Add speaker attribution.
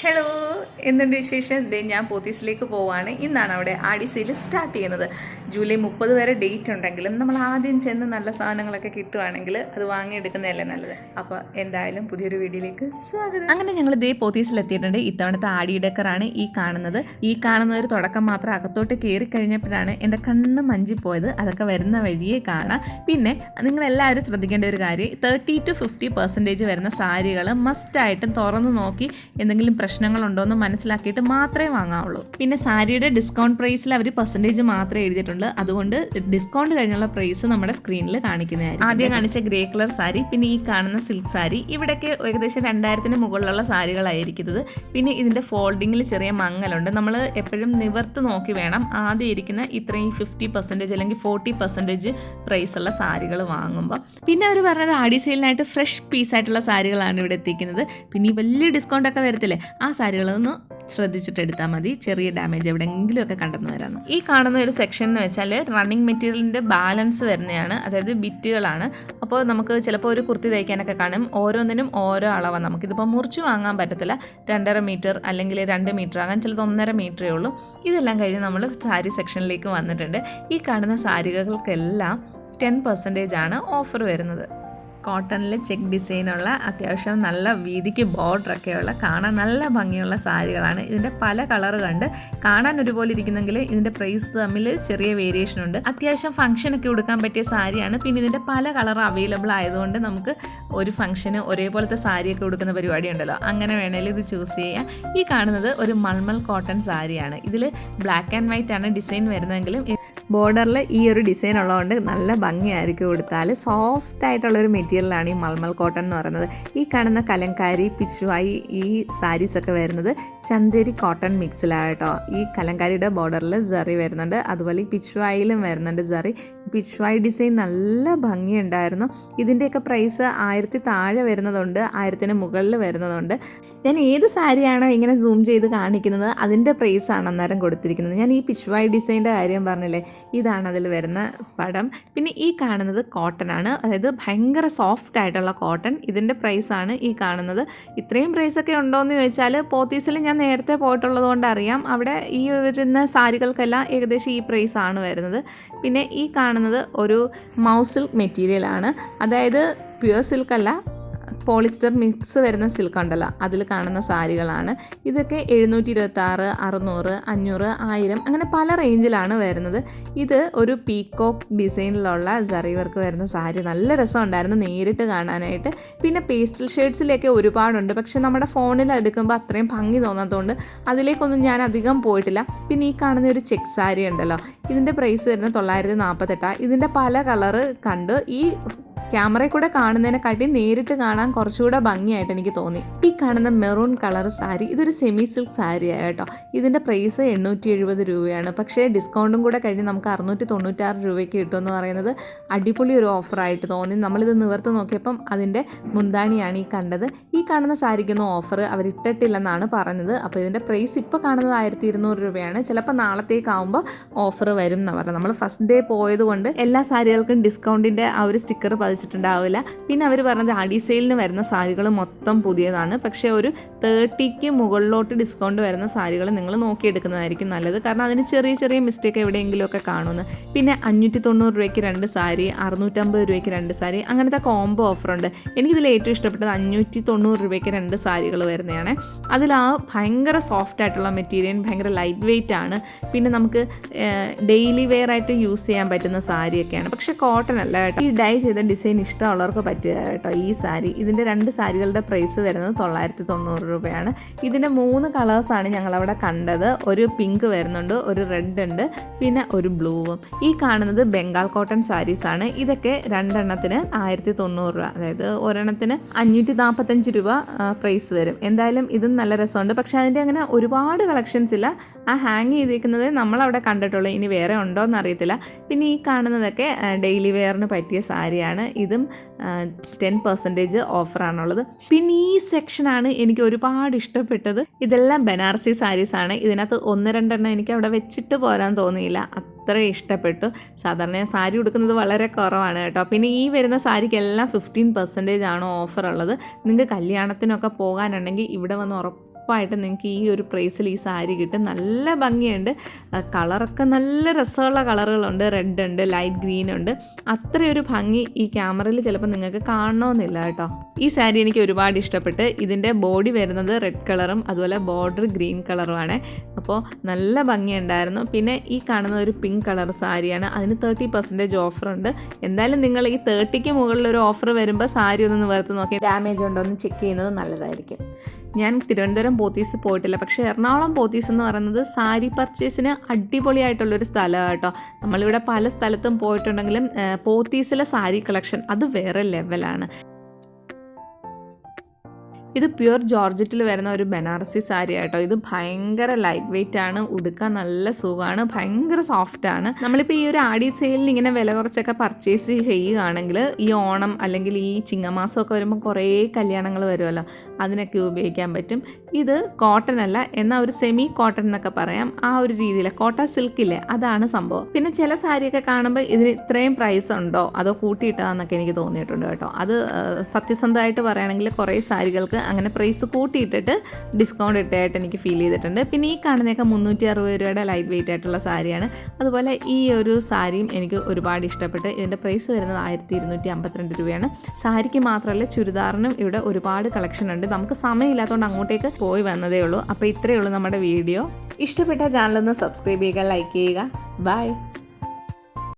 Speaker 1: Hello, എന്തുണ്ട് വിശേഷം? ഞാൻ പോത്തീസിലേക്ക് പോവാണ്. ഇന്നാണ് അവിടെ ആടി സെയിൽ സ്റ്റാർട്ട് ചെയ്യുന്നത്. ജൂലൈ 30 വരെ ഡേറ്റ് ഉണ്ടെങ്കിലും നമ്മൾ ആദ്യം ചെന്ന് നല്ല സാധനങ്ങളൊക്കെ കിട്ടുവാണെങ്കിൽ അത് വാങ്ങിയെടുക്കുന്നതല്ലേ നല്ലത്. അപ്പോൾ എന്തായാലും പുതിയൊരു വീഡിയോയിലേക്ക് സ്വാഗതം. അങ്ങനെ ഞങ്ങൾ പോത്തീസിലെത്തിയിട്ടുണ്ട്. ഇത്തവണത്തെ ആടി ഡെക്കറാണ് ഈ കാണുന്നത്. ഈ കാണുന്ന ഒരു തുടക്കം മാത്രം. അകത്തോട്ട് കയറി കഴിഞ്ഞപ്പോഴാണ് എൻ്റെ കണ്ണ് മഞ്ചിപ്പോയത്. അതൊക്കെ വരുന്ന വഴിയേ കാണാം. പിന്നെ നിങ്ങളെല്ലാവരും ശ്രദ്ധിക്കേണ്ട ഒരു കാര്യം, 30 to 50% വരുന്ന സാരികൾ മസ്റ്റായിട്ടും തുറന്നു നോക്കി എന്തെങ്കിലും പ്രശ്നങ്ങളുണ്ടോയെന്ന് മനസ്സിലാക്കിയിട്ട് മാത്രമേ വാങ്ങാവുള്ളൂ. പിന്നെ സാരിയുടെ ഡിസ്കൗണ്ട് പ്രൈസിൽ അവർ പെർസെൻറ്റേജ് മാത്രമേ എഴുതിയിട്ടുണ്ട്. അതുകൊണ്ട് ഡിസ്കൗണ്ട് കഴിഞ്ഞുള്ള പ്രൈസ് നമ്മുടെ സ്ക്രീനിൽ കാണിക്കുന്നതായിരിക്കും. ആദ്യം കാണിച്ച ഗ്രേ കളർ സാരി, പിന്നെ ഈ കാണുന്ന സിൽക്ക് സാരി, ഇവിടെയൊക്കെ ഏകദേശം 2000-ന് മുകളിലുള്ള സാരികളായിരിക്കുന്നത്. പിന്നെ ഇതിൻ്റെ ഫോൾഡിങ്ങിൽ ചെറിയ മങ്ങലുണ്ട്. നമ്മൾ എപ്പോഴും നിവർത്ത് നോക്കി വേണം ആദ്യം ഇരിക്കുന്ന ഇത്രയും 50% അല്ലെങ്കിൽ 40% പ്രൈസുള്ള സാരികൾ വാങ്ങുമ്പോൾ. പിന്നെ അവർ പറഞ്ഞത് ആടി സെയിലിനായിട്ട് ഫ്രഷ് പീസായിട്ടുള്ള സാരികളാണ് ഇവിടെ എത്തിക്കുന്നത്. പിന്നെ ഈ വലിയ ഡിസ്കൗണ്ട് ഒക്കെ വരത്തില്ലേ, ആ സാരികളൊന്ന് ശ്രദ്ധിച്ചിട്ട് എടുത്താൽ മതി. ചെറിയ ഡാമേജ് എവിടെയെങ്കിലും ഒക്കെ കണ്ടെന്ന് വരാം. ഈ കാണുന്ന ഒരു സെക്ഷൻ എന്ന് വെച്ചാൽ റണ്ണിങ് മെറ്റീരിയലിൻ്റെ ബാലൻസ് വരുന്നതാണ്, അതായത് ബിറ്റുകളാണ്. അപ്പോൾ നമുക്ക് ചിലപ്പോൾ ഒരു കുർത്തി തയ്ക്കാനൊക്കെ കാണും, ഓരോന്നിനും ഓരോ അളവാണ്. നമുക്കിതിപ്പോൾ മുറിച്ച് വാങ്ങാൻ പറ്റത്തില്ല. 2.5 മീറ്റർ അല്ലെങ്കിൽ 2 മീറ്റർ ആകാൻ, ചിലത് 1.5 മീറ്ററേ ഉള്ളൂ. ഇതെല്ലാം കഴിഞ്ഞ് നമ്മൾ സാരി സെക്ഷനിലേക്ക് വന്നിട്ടുണ്ട്. ഈ കാണുന്ന സാരികൾക്കെല്ലാം 10% ആണ് ഓഫർ വരുന്നത്. കോട്ടണിൽ ചെക്ക് ഡിസൈനുള്ള അത്യാവശ്യം നല്ല വീതിക്ക് ബോർഡറൊക്കെയുള്ള കാണാൻ നല്ല ഭംഗിയുള്ള സാരികളാണ്. ഇതിൻ്റെ പല കളർ കണ്ട് കാണാൻ ഒരുപോലെ ഇരിക്കുന്നെങ്കിൽ ഇതിൻ്റെ പ്രൈസ് തമ്മിൽ ചെറിയ വേരിയേഷൻ ഉണ്ട്. അത്യാവശ്യം ഫംഗ്ഷനൊക്കെ ഉടുക്കാൻ പറ്റിയ സാരിയാണ്. പിന്നെ ഇതിൻ്റെ പല കളർ അവൈലബിൾ ആയതുകൊണ്ട് നമുക്ക് ഒരു ഫംഗ്ഷന് ഒരേപോലത്തെ സാരിയൊക്കെ ഉടുക്കുന്ന പരിപാടി ഉണ്ടല്ലോ, അങ്ങനെ വേണമെങ്കിൽ ഇത് ചൂസ് ചെയ്യാം. ഈ കാണുന്നത് ഒരു മൾമൽ കോട്ടൺ സാരിയാണ്. ഇതിൽ ബ്ലാക്ക് ആൻഡ് വൈറ്റ് ആണ് ഡിസൈൻ വരുന്നതെങ്കിലും ബോർഡറിൽ ഈ ഒരു ഡിസൈൻ ഉള്ളതുകൊണ്ട് നല്ല ഭംഗിയായിരിക്കും കൊടുത്താൽ. സോഫ്റ്റ് ആയിട്ടുള്ളൊരു മെറ്റീരിയലാണ് ഈ മൾമൽ കോട്ടൺ എന്ന് പറയുന്നത്. ഈ കാണുന്ന കലങ്കാരി, പിച്ചുവായി ഈ സാരീസൊക്കെ വരുന്നത് ചന്തേരി കോട്ടൺ മിക്സിലാണ് കേട്ടോ. ഈ കലങ്കാരിയുടെ ബോർഡറിൽ ജറി വരുന്നുണ്ട്, അതുപോലെ ഈ പിച്ചുവായിലും വരുന്നുണ്ട് ജറി. പിച്ചുവായി ഡിസൈൻ നല്ല ഭംഗിയുണ്ടായിരുന്നു. ഇതിൻ്റെയൊക്കെ പ്രൈസ് 1000 താഴെ വരുന്നതുണ്ട്, 1000-ന് മുകളിൽ വരുന്നതുണ്ട്. ഞാൻ ഏത് സാരിയാണോ ഇങ്ങനെ സൂം ചെയ്ത് കാണിക്കുന്നത് അതിൻ്റെ പ്രൈസാണ് അന്നേരം കൊടുത്തിരിക്കുന്നത്. ഞാൻ ഈ പിച്ചുവായി ഡിസൈൻ്റെ കാര്യം പറഞ്ഞില്ലേ, ഇതാണ് അതിൽ വരുന്ന പടം. പിന്നെ ഈ കാണുന്നത് കോട്ടൺ ആണ്, അതായത് ഭയങ്കര സോഫ്റ്റ് ആയിട്ടുള്ള കോട്ടൺ. ഇതിൻ്റെ പ്രൈസാണ് ഈ കാണുന്നത്. ഇത്രയും പ്രൈസൊക്കെ ഉണ്ടോയെന്ന് ചോദിച്ചാൽ പോത്തീസിൽ ഞാൻ നേരത്തെ പോയിട്ടുള്ളത് കൊണ്ട് അറിയാം. അവിടെ ഈ വരുന്ന സാരികൾക്കെല്ലാം ഏകദേശം ഈ പ്രൈസാണ് വരുന്നത്. പിന്നെ ഈ കാണുന്നത് ഒരു മൗസ് സിൽക്ക് മെറ്റീരിയലാണ്, അതായത് പ്യുവർ സിൽക്കല്ല, പോളിസ്റ്റർ മിക്സ് വരുന്ന സിൽക്ക് ഉണ്ടല്ലോ, അതിൽ കാണുന്ന സാരികളാണ്. ഇതൊക്കെ 726, 600, 500, 1000 അങ്ങനെ പല റേഞ്ചിലാണ് വരുന്നത്. ഇത് ഒരു പീക്കോക്ക് ഡിസൈനിലുള്ള ജറി വർക്ക് വരുന്ന സാരി, നല്ല രസമുണ്ടായിരുന്നു നേരിട്ട് കാണാനായിട്ട്. പിന്നെ പേസ്റ്റൽ ഷെയ്ഡ്സിലേക്ക് ഒരുപാടുണ്ട്, പക്ഷെ നമ്മുടെ ഫോണിൽ എടുക്കുമ്പോൾ അത്രയും ഭംഗി തോന്നാത്തതുകൊണ്ട് അതിലേക്കൊന്നും ഞാൻ അധികം പോയിട്ടില്ല. പിന്നെ ഈ കാണുന്ന ഒരു ചെക്ക് സാരി ഉണ്ടല്ലോ, ഇതിൻ്റെ പ്രൈസ് വരുന്നത് 948. ഇതിൻ്റെ പല കളറ് കണ്ട് ഈ ക്യാമറയിൽ കൂടെ കാണുന്നതിനെക്കാട്ടി നേരിട്ട് കാണാൻ കുറച്ചുകൂടെ ഭംഗിയായിട്ട് എനിക്ക് തോന്നി. ഈ കാണുന്ന മെറൂൺ കളർ സാരി, ഇതൊരു സെമി സിൽക്ക് സാരിയാണ് കേട്ടോ. ഇതിൻ്റെ പ്രൈസ് 870 രൂപയാണ്. പക്ഷേ ഡിസ്കൗണ്ടും കൂടെ കഴിഞ്ഞ് നമുക്ക് 696 രൂപയ്ക്ക് കിട്ടുമെന്ന് പറയുന്നത് അടിപൊളി ഒരു ഓഫറായിട്ട് തോന്നി. നമ്മളിത് നിവർത്ത് നോക്കിയപ്പം അതിൻ്റെ മുന്താണിയാണ് ഈ കണ്ടത്. ഈ കാണുന്ന സാരിക്കൊന്നും ഓഫർ അവരിട്ടിട്ടില്ലെന്നാണ് പറഞ്ഞത്. അപ്പോൾ ഇതിൻ്റെ പ്രൈസ് ഇപ്പോൾ കാണുന്നത് 1200 രൂപയാണ്. ചിലപ്പോൾ നാളത്തേക്കാവുമ്പോൾ ഓഫർ വരും എന്നാണ് പറഞ്ഞത്. നമ്മൾ ഫസ്റ്റ് ഡേ പോയതുകൊണ്ട് എല്ലാ സാരികൾക്കും ഡിസ്കൗണ്ടിൻ്റെ ആ ഒരു സ്റ്റിക്കർ ണ്ടാവില്ല. പിന്നെ അവർ പറഞ്ഞത് ആടി സെയിലിന് വരുന്ന സാരികൾ മൊത്തം പുതിയതാണ്. പക്ഷേ ഒരു 30-ക്ക് മുകളിലോട്ട് ഡിസ്കൗണ്ട് വരുന്ന സാരികൾ നിങ്ങൾ നോക്കിയെടുക്കുന്നതായിരിക്കും നല്ലത്. കാരണം അതിന് ചെറിയ ചെറിയ മിസ്റ്റേക്ക് എവിടെയെങ്കിലുമൊക്കെ കാണുമെന്ന്. പിന്നെ 590 രൂപയ്ക്ക് 2 സാരി, 650 രൂപയ്ക്ക് 2 സാരി, അങ്ങനത്തെ കോംബോ ഓഫറുണ്ട്. എനിക്കിതിൽ ഏറ്റവും ഇഷ്ടപ്പെട്ടത് 590 രൂപയ്ക്ക് 2 സാരികൾ വരുന്നതാണ്. അതിൽ ആ ഭയങ്കര സോഫ്റ്റ് ആയിട്ടുള്ള മെറ്റീരിയൽ, ഭയങ്കര ലൈറ്റ് വെയ്റ്റ് ആണ്. പിന്നെ നമുക്ക് ഡെയിലി വെയർ ആയിട്ട് യൂസ് ചെയ്യാൻ പറ്റുന്ന സാരിയൊക്കെയാണ്. പക്ഷേ കോട്ടൺ അല്ല കേട്ടോ. ഈ ഡൈ ചെയ്ത ഡിസൈൻ ഇഷ്ടമുള്ളവർക്ക് പറ്റുക കേട്ടോ ഈ സാരി. ഇതിൻ്റെ 2 സാരികളുടെ പ്രൈസ് വരുന്നത് 990 രൂപയാണ്. ഇതിൻ്റെ 3 കളേഴ്സാണ് ഞങ്ങളവിടെ കണ്ടത്. ഒരു പിങ്ക് വരുന്നുണ്ട്, ഒരു റെഡ് ഉണ്ട്, പിന്നെ ഒരു ബ്ലൂവും. ഈ കാണുന്നത് ബംഗാൾ കോട്ടൺ സാരീസാണ്. ഇതൊക്കെ 2 എണ്ണത്തിന് 1090 രൂപ, അതായത് ഒരെണ്ണത്തിന് 545 രൂപ പ്രൈസ് വരും. എന്തായാലും ഇതും നല്ല രസമുണ്ട്. പക്ഷെ അതിൻ്റെ അങ്ങനെ ഒരുപാട് കളക്ഷൻസ് ഇല്ല. ആ ഹാങ് ചെയ്തിരിക്കുന്നത് നമ്മളവിടെ കണ്ടിട്ടുള്ളൂ, ഇനി വേറെ ഉണ്ടോ എന്ന് അറിയത്തില്ല. പിന്നെ ഈ കാണുന്നതൊക്കെ ഡെയിലി വെയറിന് പറ്റിയ സാരിയാണ്. ഇതും 10% ഓഫറാണുള്ളത്. പിന്നെ ഈ സെക്ഷനാണ് എനിക്ക് ഒരുപാട് ഇഷ്ടപ്പെട്ടത്. ഇതെല്ലാം ബനാറസി സാരീസാണ്. ഇതിനകത്ത് 1-2 എണ്ണം എനിക്ക് അവിടെ വെച്ചിട്ട് പോരാൻ തോന്നിയില്ല, അത്ര ഇഷ്ടപ്പെട്ടു. സാധാരണ ഞാൻ സാരി ഉടുക്കുന്നത് വളരെ കുറവാണ് കേട്ടോ. പിന്നെ ഈ വരുന്ന സാരിക്കെല്ലാം 15% ആണ് ഓഫർ ഉള്ളത്. നിങ്ങൾക്ക് കല്യാണത്തിനൊക്കെ പോകാനുണ്ടെങ്കിൽ ഇവിടെ വന്ന് ഉറപ്പായിട്ടും നിങ്ങൾക്ക് ഈ ഒരു പ്രൈസിൽ ഈ സാരി കിട്ടും. നല്ല ഭംഗിയുണ്ട്, കളറൊക്കെ നല്ല രസമുള്ള കളറുകളുണ്ട്, റെഡ് ഉണ്ട്, ലൈറ്റ് ഗ്രീൻ ഉണ്ട്. അത്രയൊരു ഭംഗി ഈ ക്യാമറയിൽ ചിലപ്പോൾ നിങ്ങൾക്ക് കാണണമെന്നില്ല കേട്ടോ. ഈ സാരി എനിക്ക് ഒരുപാട് ഇഷ്ടപ്പെട്ട്. ഇതിൻ്റെ ബോഡി വരുന്നത് റെഡ് കളറും അതുപോലെ ബോർഡർ ഗ്രീൻ കളറുമാണ്. അപ്പോൾ നല്ല ഭംഗിയുണ്ടായിരുന്നു. പിന്നെ ഈ കാണുന്ന ഒരു പിങ്ക് കളർ സാരിയാണ്, അതിന് 30% ഓഫറുണ്ട്. എന്തായാലും നിങ്ങൾ ഈ 30ക്ക് മുകളിലൊരു ഓഫർ വരുമ്പോൾ സാരി ഒന്ന് നിവർത്ത് നോക്കി ഡാമേജ് ഉണ്ടോ എന്ന് ചെക്ക് ചെയ്യുന്നത് നല്ലതായിരിക്കും. ഞാൻ തിരുവനന്തപുരം പോത്തീസ് പോയിട്ടില്ല, പക്ഷേ എറണാകുളം പോത്തീസ് എന്ന് പറയുന്നത് സാരി പർച്ചേസിന് അടിപൊളിയായിട്ടുള്ളൊരു സ്ഥലമാണ് കേട്ടോ. നമ്മളിവിടെ പല സ്ഥലത്തും പോയിട്ടുണ്ടെങ്കിലും പോത്തീസിലെ സാരി കളക്ഷൻ അത് വേറെ ലെവലാണ്. ഇത് പ്യുർ ജോർജറ്റിൽ വരുന്ന ഒരു ബനാറസി സാരി ആട്ടോ. ഇത് ഭയങ്കര ലൈറ്റ് വെയിറ്റ് ആണ്, ഉടുക്കാൻ നല്ല സുഖമാണ്, ഭയങ്കര സോഫ്റ്റാണ്. നമ്മളിപ്പോൾ ഈ ഒരു ആടി സെയിലിൽ ഇങ്ങനെ വില കുറച്ചൊക്കെ പർച്ചേസ് ചെയ്യുകയാണെങ്കിൽ ഈ ഓണം അല്ലെങ്കിൽ ഈ ചിങ്ങമാസമൊക്കെ വരുമ്പോൾ കുറേ കല്യാണങ്ങൾ വരുമല്ലോ, അതിനൊക്കെ ഉപയോഗിക്കാൻ പറ്റും. ഇത് കോട്ടൺ അല്ല, എന്നാൽ ഒരു സെമി കോട്ടൺ എന്നൊക്കെ പറയാം, ആ ഒരു രീതിയിൽ കോട്ട സിൽക്കില്ലേ അതാണ് സംഭവം. പിന്നെ ചില സാരിയൊക്കെ കാണുമ്പോൾ ഇതിന് ഇത്രയും പ്രൈസ് ഉണ്ടോ അതോ കൂട്ടിയിട്ടാന്നൊക്കെ എനിക്ക് തോന്നിയിട്ടുണ്ട് കേട്ടോ. അത് സത്യസന്ധമായിട്ട് പറയുകയാണെങ്കിൽ കുറേ സാരികൾക്ക് അങ്ങനെ പ്രൈസ് കൂട്ടിയിട്ടിട്ട് ഡിസ്കൗണ്ട് ഇട്ടായിട്ട് എനിക്ക് ഫീൽ ചെയ്തിട്ടുണ്ട്. പിന്നെ ഈ കാണുന്നതൊക്കെ 360 രൂപയുടെ ലൈറ്റ് വെയിറ്റ് ആയിട്ടുള്ള സാരിയാണ്. അതുപോലെ ഈ ഒരു സാരിയും എനിക്ക് ഒരുപാട് ഇഷ്ടപ്പെട്ട്. ഇതിൻ്റെ പ്രൈസ് വരുന്നത് 1252 രൂപയാണ്. സാരിക്ക് മാത്രമല്ല ചുരിദാറിനും ഇവിടെ ഒരുപാട് കളക്ഷൻ ഉണ്ട്. നമുക്ക് സമയമില്ലാത്തതുകൊണ്ട് അങ്ങോട്ടേക്ക് പോയി വന്നതേ ഉള്ളൂ. അപ്പോൾ ഇത്രയേ ഉള്ളൂ നമ്മുടെ വീഡിയോ. ഇഷ്ടപ്പെട്ട ചാനലൊന്ന് സബ്സ്ക്രൈബ് ചെയ്യുക, ലൈക്ക് ചെയ്യുക. ബൈ.